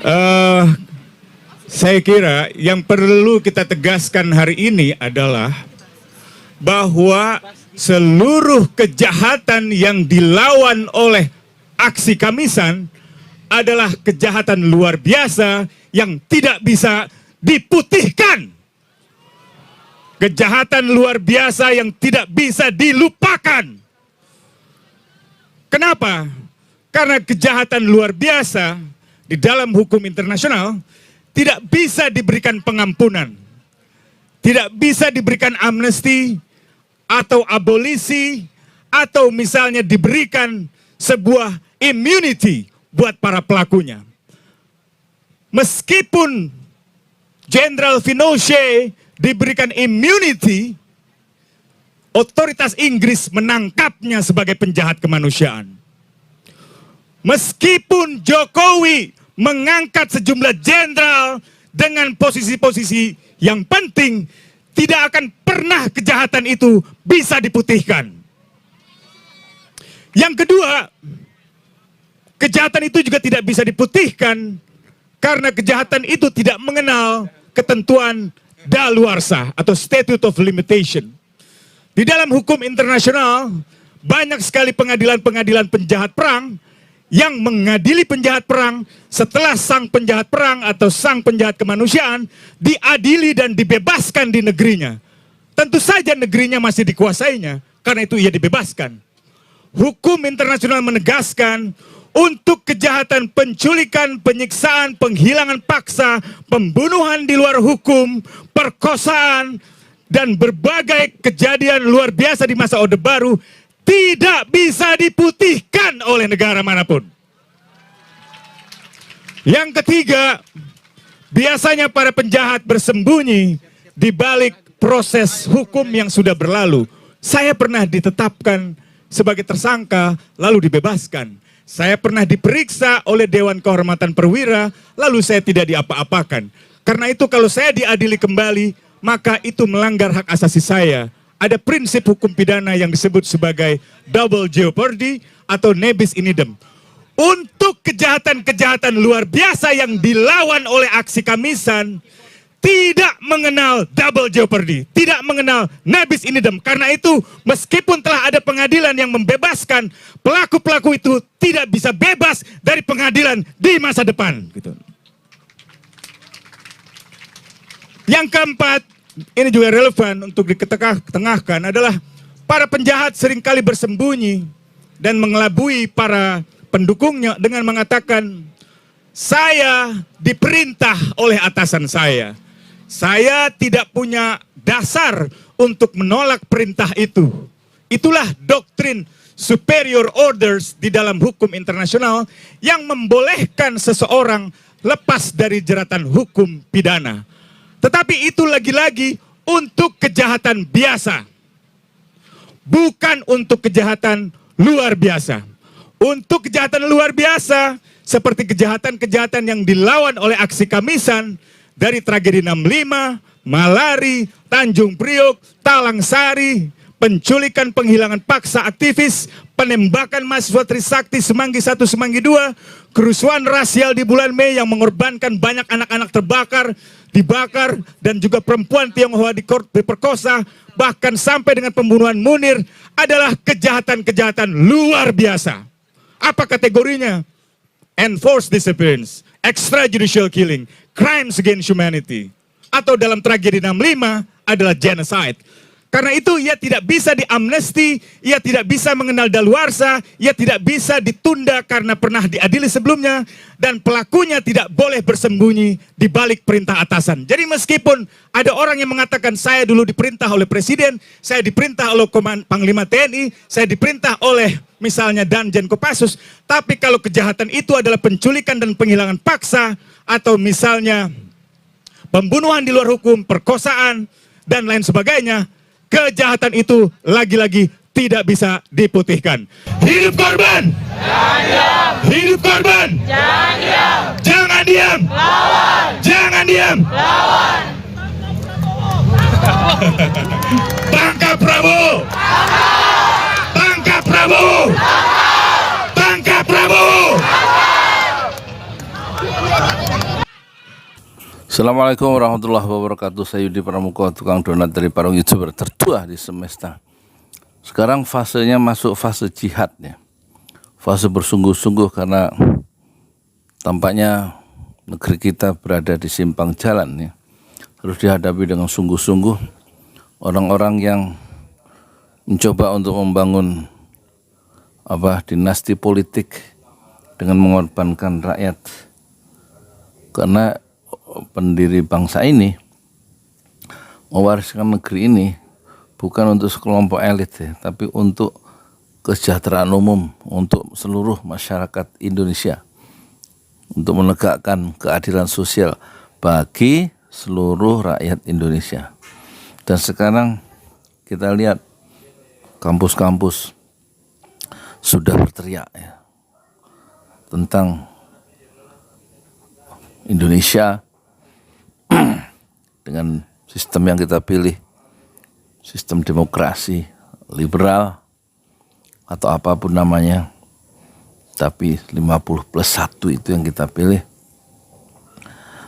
Eh, saya kira yang perlu kita tegaskan hari ini adalah bahwa seluruh kejahatan yang dilawan oleh aksi Kamisan adalah kejahatan luar biasa yang tidak bisa diputihkan. Kejahatan luar biasa yang tidak bisa dilupakan. Kenapa? Karena kejahatan luar biasa di dalam hukum internasional tidak bisa diberikan pengampunan, tidak bisa diberikan amnesti atau abolisi, atau misalnya diberikan sebuah immunity buat para pelakunya. Meskipun Jenderal Pinochet diberikan immunity, otoritas Inggris menangkapnya sebagai penjahat kemanusiaan. Meskipun Jokowi mengangkat sejumlah jenderal dengan posisi-posisi yang penting, tidak akan pernah kejahatan itu bisa diputihkan. Yang kedua, kejahatan itu juga tidak bisa diputihkan karena kejahatan itu tidak mengenal ketentuan daluarsa atau statute of limitation. Di dalam hukum internasional, banyak sekali pengadilan-pengadilan penjahat perang yang mengadili penjahat perang setelah sang penjahat perang atau sang penjahat kemanusiaan diadili dan dibebaskan di negerinya. Tentu saja negerinya masih dikuasainya, karena itu ia dibebaskan. Hukum internasional menegaskan untuk kejahatan penculikan, penyiksaan, penghilangan paksa, pembunuhan di luar hukum, perkosaan, dan berbagai kejadian luar biasa di masa Orde Baru tidak bisa diputihkan oleh negara manapun. Yang ketiga, biasanya para penjahat bersembunyi di balik proses hukum yang sudah berlalu. Saya pernah ditetapkan sebagai tersangka, lalu dibebaskan. Saya pernah diperiksa oleh Dewan Kehormatan Perwira, lalu saya tidak diapa-apakan. Karena itu kalau saya diadili kembali, maka itu melanggar hak asasi saya. Ada prinsip hukum pidana yang disebut sebagai double jeopardy atau nebis in idem. Untuk kejahatan-kejahatan luar biasa yang dilawan oleh aksi Kamisan, tidak mengenal double jeopardy, tidak mengenal nebis in idem. Karena itu, meskipun telah ada pengadilan yang membebaskan, pelaku-pelaku itu tidak bisa bebas dari pengadilan di masa depan. Gitu. Yang keempat, ini juga relevan untuk diketengahkan adalah para penjahat seringkali bersembunyi dan mengelabui para pendukungnya dengan mengatakan, saya diperintah oleh atasan saya. Saya tidak punya dasar untuk menolak perintah itu. Itulah doktrin superior orders di dalam hukum internasional yang membolehkan seseorang lepas dari jeratan hukum pidana. Tetapi itu lagi-lagi untuk kejahatan biasa, bukan untuk kejahatan luar biasa. Untuk kejahatan luar biasa, seperti kejahatan-kejahatan yang dilawan oleh aksi Kamisan, dari tragedi 65, Malari, Tanjung Priok, Talang Sari, penculikan penghilangan paksa aktivis, penembakan mahasiswa Trisakti Semanggi 1, Semanggi 2, kerusuhan rasial di bulan Mei yang mengorbankan banyak anak-anak dibakar, dan juga perempuan Tionghoa diperkosa, bahkan sampai dengan pembunuhan Munir, adalah kejahatan-kejahatan luar biasa. Apa kategorinya? Enforced disappearance, extrajudicial killing, crimes against humanity, atau dalam tragedi 65 adalah genocide. Karena itu ia tidak bisa diamnesti, ia tidak bisa mengenal daluarsa, ia tidak bisa ditunda karena pernah diadili sebelumnya, dan pelakunya tidak boleh bersembunyi di balik perintah atasan. Jadi meskipun ada orang yang mengatakan saya dulu diperintah oleh presiden, saya diperintah oleh Panglima TNI, saya diperintah oleh misalnya Danjen Kopassus, tapi kalau kejahatan itu adalah penculikan dan penghilangan paksa, atau misalnya pembunuhan di luar hukum, perkosaan, dan lain sebagainya, kejahatan itu lagi-lagi tidak bisa diputihkan. Hidup korban! Jangan diam! Hidup korban! Jangan diam! Jangan diam! Lawan! Jangan diam! Lawan! Tangkap Prabowo! Tangkap Prabowo! Tangkap Prabowo! Assalamualaikum warahmatullahi wabarakatuh. Saya Yudi Pramuko, tukang donat dari Parung, YouTuber tertua di semesta. Sekarang fasenya masuk fase jihad ya. Fase bersungguh-sungguh karena tampaknya negeri kita berada di simpang jalan ya. Harus dihadapi dengan sungguh-sungguh orang-orang yang mencoba untuk membangun dinasti politik dengan mengorbankan rakyat. Karena pendiri bangsa ini mewariskan negeri ini bukan untuk sekelompok elit ya, tapi untuk kesejahteraan umum, untuk seluruh masyarakat Indonesia, untuk menegakkan keadilan sosial bagi seluruh rakyat Indonesia. Dan sekarang kita lihat kampus-kampus sudah berteriak ya, tentang Indonesia dengan sistem yang kita pilih, sistem demokrasi, liberal, atau apapun namanya, tapi 50+1 itu yang kita pilih.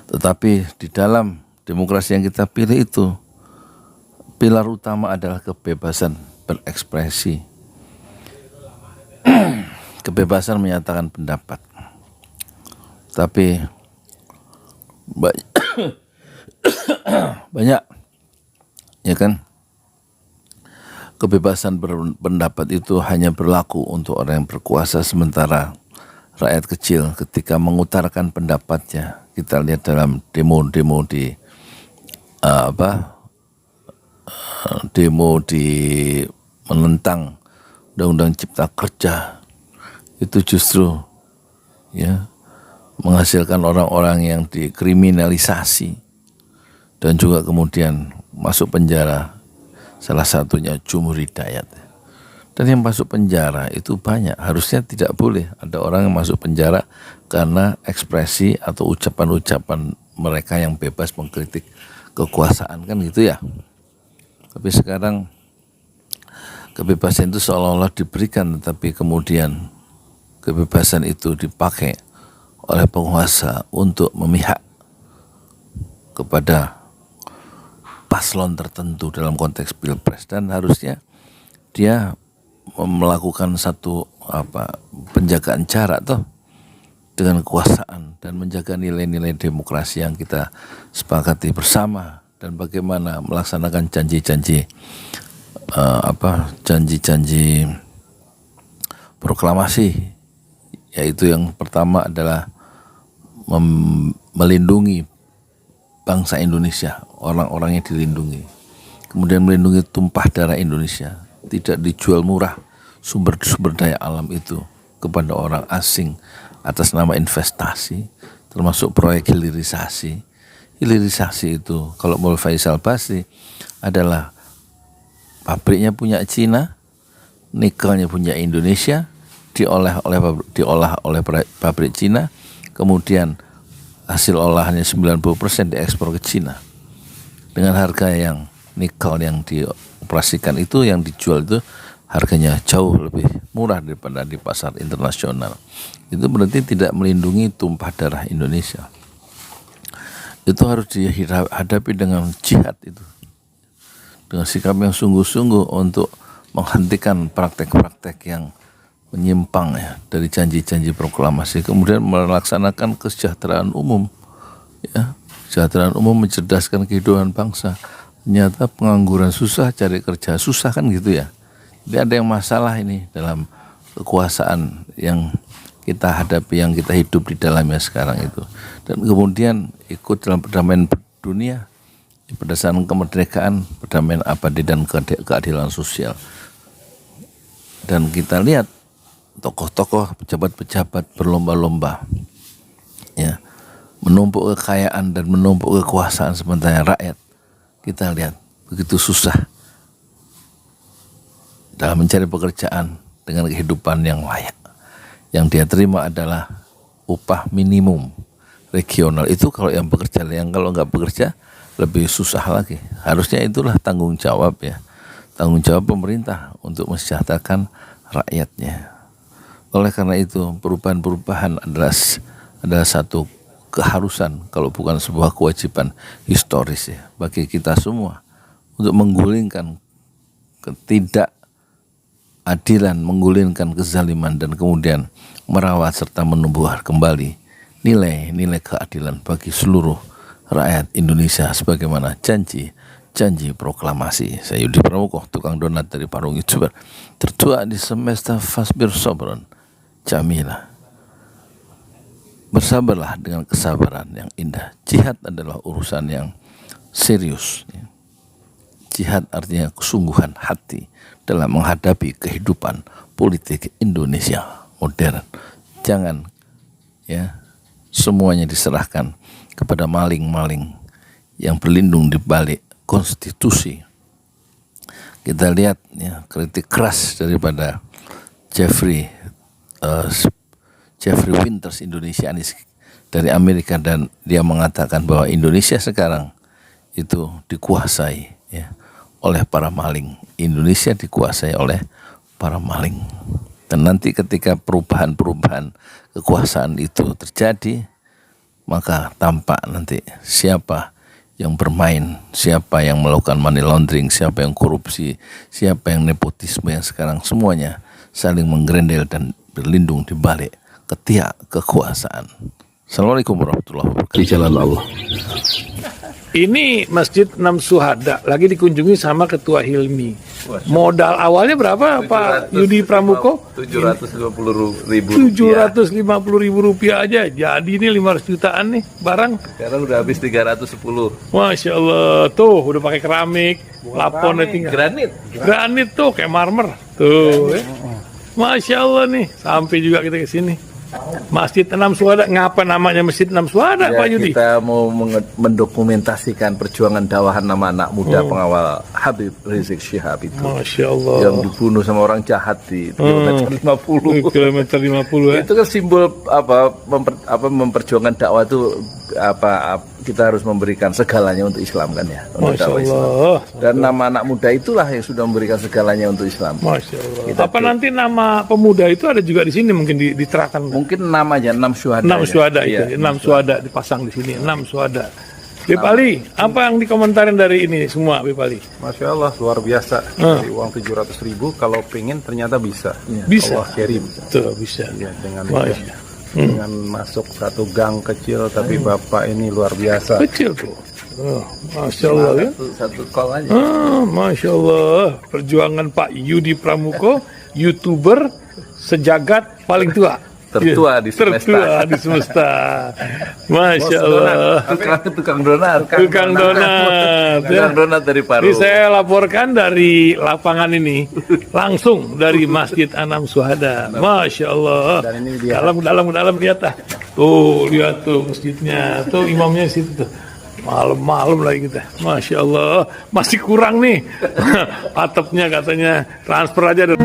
Tetapi di dalam demokrasi yang kita pilih itu, pilar utama adalah kebebasan berekspresi, kebebasan menyatakan pendapat. Tapi banyak ya kan, kebebasan berpendapat itu hanya berlaku untuk orang yang berkuasa, sementara rakyat kecil ketika mengutarakan pendapatnya, kita lihat dalam demo-demo di demo di menentang undang-undang cipta kerja, itu justru ya menghasilkan orang-orang yang dikriminalisasi dan juga kemudian masuk penjara, salah satunya Jumhur Hidayat. Dan yang masuk penjara itu banyak, harusnya tidak boleh ada orang yang masuk penjara karena ekspresi atau ucapan-ucapan mereka yang bebas mengkritik kekuasaan, kan gitu ya. Tapi sekarang kebebasan itu seolah-olah diberikan, tetapi kemudian kebebasan itu dipakai oleh penguasa untuk memihak kepada paslon tertentu dalam konteks pilpres, dan harusnya dia melakukan satu penjagaan jarak dengan kekuasaan dan menjaga nilai-nilai demokrasi yang kita sepakati bersama, dan bagaimana melaksanakan janji-janji janji-janji proklamasi, yaitu yang pertama adalah melindungi bangsa Indonesia, orang-orangnya dilindungi. Kemudian melindungi tumpah darah Indonesia, tidak dijual murah sumber-sumber daya alam itu kepada orang asing atas nama investasi, termasuk proyek hilirisasi. Hilirisasi itu kalau menurut Faisal Basri adalah pabriknya punya Cina, nikelnya punya Indonesia, diolah oleh pabrik Cina, kemudian hasil olahannya 90% diekspor ke Cina dengan harga yang nikel yang dioperasikan itu, yang dijual itu harganya jauh lebih murah daripada di pasar internasional. Itu berarti tidak melindungi tumpah darah Indonesia. Itu harus dihadapi dengan jihad itu, dengan sikap yang sungguh-sungguh untuk menghentikan praktek-praktek yang menyimpang ya dari janji-janji proklamasi, kemudian melaksanakan kesejahteraan umum ya. Kesejahteraan umum mencerdaskan kehidupan bangsa. Ternyata pengangguran susah, cari kerja susah, kan gitu ya. Jadi ada yang masalah ini dalam kekuasaan yang kita hadapi, yang kita hidup di dalamnya sekarang itu. Dan kemudian ikut dalam perdamaian dunia berdasarkan kemerdekaan, perdamaian abadi dan keadilan sosial. Dan kita lihat tokoh-tokoh, pejabat-pejabat berlomba-lomba ya, menumpuk kekayaan dan menumpuk kekuasaan, sementara rakyat kita lihat begitu susah dalam mencari pekerjaan dengan kehidupan yang layak. Yang dia terima adalah upah minimum regional. Itu kalau yang bekerja, yang kalau nggak bekerja lebih susah lagi. Harusnya itulah tanggung jawab ya, tanggung jawab pemerintah untuk mensejahterakan rakyatnya. Oleh karena itu perubahan-perubahan adalah satu keharusan kalau bukan sebuah kewajiban historis ya bagi kita semua untuk menggulingkan ketidakadilan, menggulingkan kezaliman dan kemudian merawat serta menumbuh kembali nilai-nilai keadilan bagi seluruh rakyat Indonesia sebagaimana janji proklamasi. Saya Yudi Pramuko, tukang donat dari Parung YouTuber, tertua di semesta Fasbir Sobron Jamila. Bersabarlah dengan kesabaran yang indah. Jihad adalah urusan yang serius. Jihad artinya kesungguhan hati dalam menghadapi kehidupan politik Indonesia modern. Jangan ya semuanya diserahkan kepada maling-maling yang berlindung di balik konstitusi. Kita lihat ya, kritik keras daripada Jeffrey Winters Indonesianis dari Amerika, dan dia mengatakan bahwa Indonesia sekarang itu dikuasai ya, oleh para maling. Indonesia dikuasai oleh para maling. Dan nanti ketika perubahan kekuasaan itu terjadi, maka tampak nanti siapa yang bermain, siapa yang melakukan money laundering, siapa yang korupsi, siapa yang nepotisme, yang sekarang semuanya saling menggerendel dan berlindung di balik ketiak kekuasaan. Assalamualaikum warahmatullahi wabarakatuh. Di jalan Allah. Ini Masjid Enam Syuhada lagi dikunjungi sama Ketua Hilmi. Modal awalnya berapa Pak Yudi Pramuko? 750.000 rupiah aja. Jadi ini 500 jutaan nih barang. Sekarang udah habis 310. Masya Allah, tuh udah pakai keramik, plafonnya tinggal. Granit tuh kayak marmer. Tuh. Masya Allah nih, sampai juga kita ke sini. Masjid Enam Syuhada, ngapa namanya Masjid Enam Syuhada Ya, Pak Yudi? kita mau mendokumentasikan perjuangan dakwahan nama anak muda pengawal Habib Rizik Syihab itu. Masya Allah. Yang dibunuh sama orang jahat di kilometer 50. Kilometer 50 ya. Itu kan simbol memperjuangkan dakwah itu kita harus memberikan segalanya untuk Islam kan ya. Untuk Masya dakwah Islam. Allah. Dan nama anak muda itulah yang sudah memberikan segalanya untuk Islam. Masya Allah. Apa nanti nama pemuda itu ada juga di sini mungkin diterahkan? Mungkin namanya 6 syuhada. 6 syuhada Iya, itu, 6 syuhada dipasang di sini, 6 syuhada. Bip Ali, apa yang dikomentarin dari ini semua, Bip Ali? Masya Allah, luar biasa. Dari uang 700.000, kalau pengen ternyata bisa. Bisa. Allah kirim. Tuh, bisa. Ya, dengan masuk satu gang kecil, tapi Bapak ini luar biasa. Kecil tuh. Oh, Masya Allah ya. Satu call aja. Masya Allah. Perjuangan Pak Yudi Pramuko, YouTuber sejagat paling tua. Tertua di semesta. Tertua di semesta. Masya Allah. Tukang donat. Tukang donat. Tukang donat dari Paru. Ini saya laporkan dari lapangan ini, langsung dari Masjid Enam Syuhada. Masya Allah. Dan ini dia. Dalam lihat ah. Tuh, lihat tuh masjidnya. Tuh imamnya di situ tuh. Malam-malam lagi kita. Masya Allah. Masih kurang nih. Atapnya katanya transfer aja.